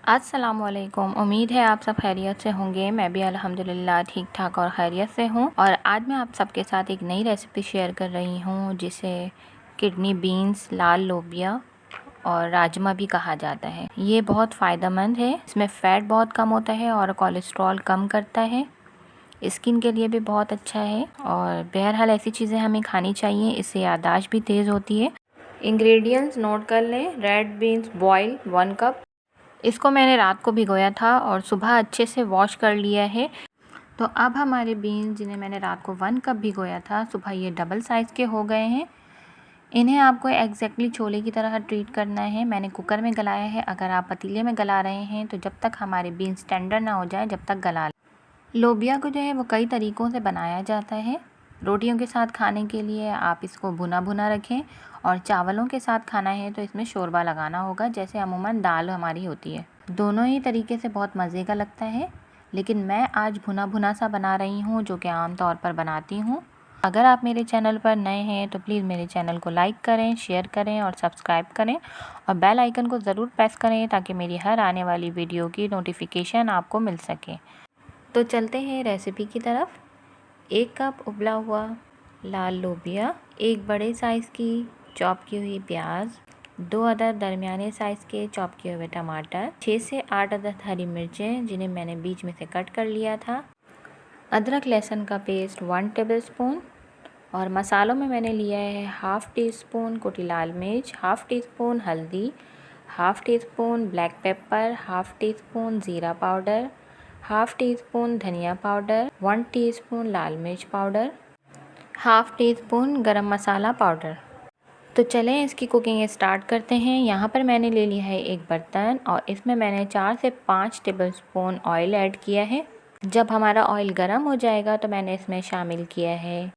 अस्सलामुअलैकुम। उम्मीद है आप सब खैरियत से होंगे। मैं भी अल्हम्दुलिल्लाह ठीक ठाक और खैरियत से हूँ। और आज मैं आप सबके साथ एक नई रेसिपी शेयर कर रही हूँ जिसे किडनी बीन्स, लाल लोबिया और राजमा भी कहा जाता है। ये बहुत फ़ायदेमंद है। इसमें फ़ैट बहुत कम होता है और कोलेस्ट्रॉल कम करता है। स्किन के लिए भी बहुत अच्छा है और बहरहाल ऐसी चीज़ें हमें खानी चाहिए, इससे याददाश्त भी तेज़ होती है। इंग्रेडिएंट्स नोट कर लें। Red beans boil 1 cup. इसको मैंने रात को भिगोया था और सुबह अच्छे से वॉश कर लिया है। तो अब हमारे बीन्स, जिन्हें मैंने रात को 1 कप भिगोया था, सुबह ये डबल साइज़ के हो गए हैं। इन्हें आपको एग्जैक्टली छोले की तरह ट्रीट करना है। मैंने कुकर में गलाया है। अगर आप पतीले में गला रहे हैं तो जब तक हमारे बीन्स टेंडर ना हो जाए जब तक गला लें। लोबिया को जो है वो कई तरीक़ों से बनाया जाता है। रोटियों के साथ खाने के लिए आप इसको भुना भुना रखें और चावलों के साथ खाना है तो इसमें शोरबा लगाना होगा, जैसे अमूमन दाल हमारी होती है। दोनों ही तरीके से बहुत मज़े का लगता है, लेकिन मैं आज भुना भुना सा बना रही हूँ जो कि आम तौर पर बनाती हूँ। अगर आप मेरे चैनल पर नए हैं तो प्लीज़ मेरे चैनल को लाइक करें, शेयर करें और सब्सक्राइब करें और बेल आइकन को ज़रूर प्रेस करें ताकि मेरी हर आने वाली वीडियो की नोटिफिकेशन आपको मिल सके। तो चलते हैं रेसिपी की तरफ। 1 कप उबला हुआ लाल लोबिया, 1 बड़े साइज़ की चॉप की हुई प्याज, 2 अदद दरमियाने साइज़ के चॉप किए हुए टमाटर, 6 से 8 अदद हरी मिर्चें जिन्हें मैंने बीच में से कट कर लिया था, अदरक लहसुन का पेस्ट 1 टेबलस्पून और मसालों में मैंने लिया है हाफ़ टी स्पून कुटी लाल मिर्च, हाफ़ टी स्पून हल्दी, half tea spoon black pepper, half tea spoon ज़ीरा पाउडर, हाफ़ टी स्पून धनिया पाउडर, 1 टीस्पून लाल मिर्च पाउडर, हाफ़ टी स्पून गरम मसाला पाउडर। तो चलें इसकी कुकिंग स्टार्ट करते हैं। यहाँ पर मैंने ले लिया है एक बर्तन और इसमें मैंने 4 से 5 टेबलस्पून ऑयल ऐड किया है। जब हमारा ऑयल गर्म हो जाएगा तो मैंने इसमें शामिल किया है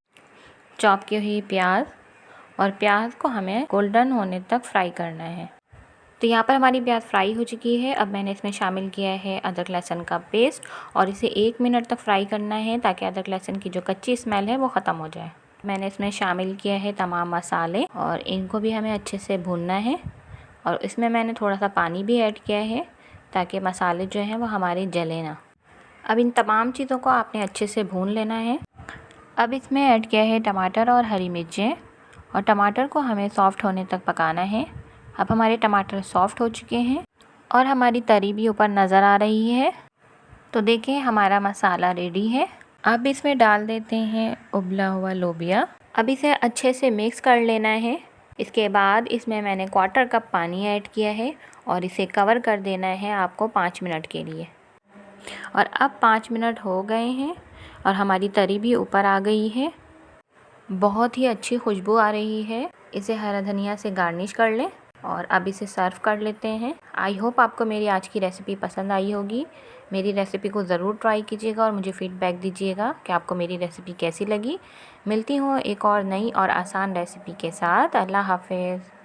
चॉप की हुई प्याज और प्याज को हमें गोल्डन होने तक फ्राई करना है। तो यहाँ पर हमारी प्याज फ्राई हो चुकी है। अब मैंने इसमें शामिल किया है अदरक लहसुन का पेस्ट और इसे 1 मिनट तक फ्राई करना है ताकि अदरक लहसुन की जो कच्ची स्मेल है वो ख़त्म हो जाए। मैंने इसमें शामिल किया है तमाम मसाले और इनको भी हमें अच्छे से भूनना है और इसमें मैंने थोड़ा सा पानी भी ऐड किया है ताकि मसाले जो हैं वो हमारे जले ना। अब इन तमाम चीज़ों को आपने अच्छे से भून लेना है। अब इसमें ऐड किया है टमाटर और हरी मिर्चें और टमाटर को हमें सॉफ़्ट होने तक पकाना है। अब हमारे टमाटर सॉफ़्ट हो चुके हैं और हमारी तरी भी ऊपर नज़र आ रही है। तो देखें हमारा मसाला रेडी है। अब इसमें डाल देते हैं उबला हुआ लोबिया। अब इसे अच्छे से मिक्स कर लेना है। इसके बाद इसमें मैंने 1/4 कप पानी ऐड किया है और इसे कवर कर देना है आपको 5 मिनट के लिए। और अब 5 मिनट हो गए हैं और हमारी तरी भी ऊपर आ गई है। बहुत ही अच्छी खुशबू आ रही है। इसे हरा धनिया से गार्निश कर लें और अब इसे सर्व कर लेते हैं। आई होप आपको मेरी आज की रेसिपी पसंद आई होगी। मेरी रेसिपी को ज़रूर ट्राई कीजिएगा और मुझे फ़ीडबैक दीजिएगा कि आपको मेरी रेसिपी कैसी लगी। मिलती हूँ एक और नई और आसान रेसिपी के साथ। अल्लाह हाफ़िज़।